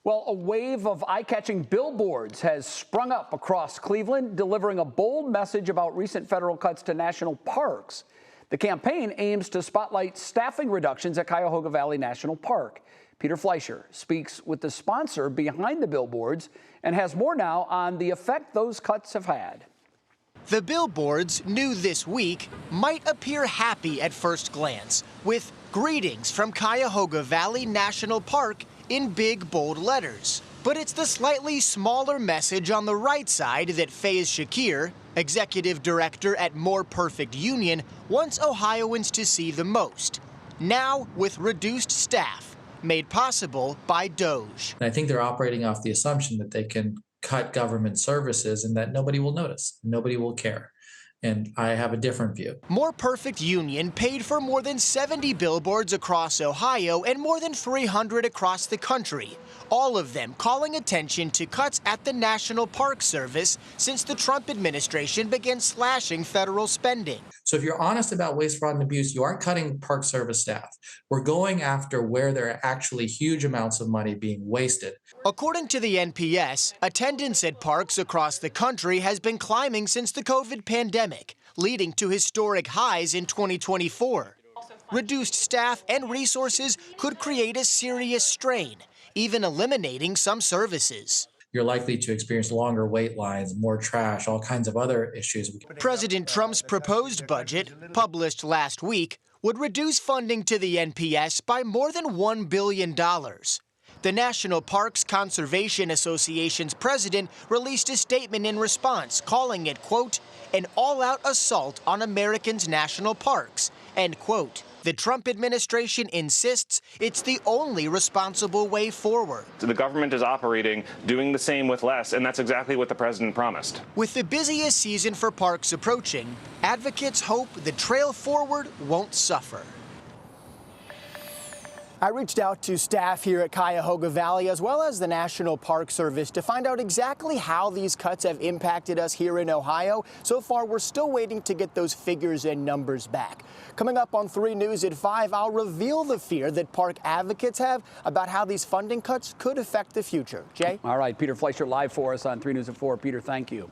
Well, a wave of eye-catching billboards has sprung up across Cleveland, delivering a bold message about recent federal cuts to national parks. The campaign aims to spotlight staffing reductions at Cuyahoga Valley National Park. Peter Fleischer speaks with the sponsor behind the billboards and has more now on the effect those cuts have had. The billboards, new this week, might appear happy at first glance, with "Greetings from Cuyahoga Valley National Park" in big, bold letters. But it's the slightly smaller message on the right side that Faiz Shakir, executive director at More Perfect Union, wants Ohioans to see the most. Now with reduced staff, made possible by DOGE. I think they're operating off the assumption that they can cut government services and that nobody will notice, nobody will care. And I have a different view. More Perfect Union paid for more than 70 billboards across Ohio and more than 300 across the country, all of them calling attention to cuts at the National Park Service since the Trump administration began slashing federal spending. So if you're honest about waste, fraud, and abuse, you aren't cutting Park Service staff. We're going after where there are actually huge amounts of money being wasted. According to the NPS, attendance at parks across the country has been climbing since the COVID pandemic, leading to historic highs in 2024. Reduced staff and resources could create a serious strain, even eliminating some services. You're likely to experience longer wait lines, more trash, all kinds of other issues. President Trump's proposed budget, published last week, would reduce funding to the NPS by more than $1 billion. The National Parks Conservation Association's president released a statement in response, calling it, quote, "an all-out assault on Americans' national parks," end quote. The Trump administration insists it's the only responsible way forward. The government is operating, doing the same with less, and that's exactly what the president promised. With the busiest season for parks approaching, advocates hope the trail forward won't suffer. I reached out to staff here at Cuyahoga Valley as well as the National Park Service to find out exactly how these cuts have impacted us here in Ohio. So far, we're still waiting to get those figures and numbers back. Coming up on 3 News at 5, I'll reveal the fear that park advocates have about how these funding cuts could affect the future. Jay? All right, Peter Fleischer live for us on 3 News at 4. Peter, thank you.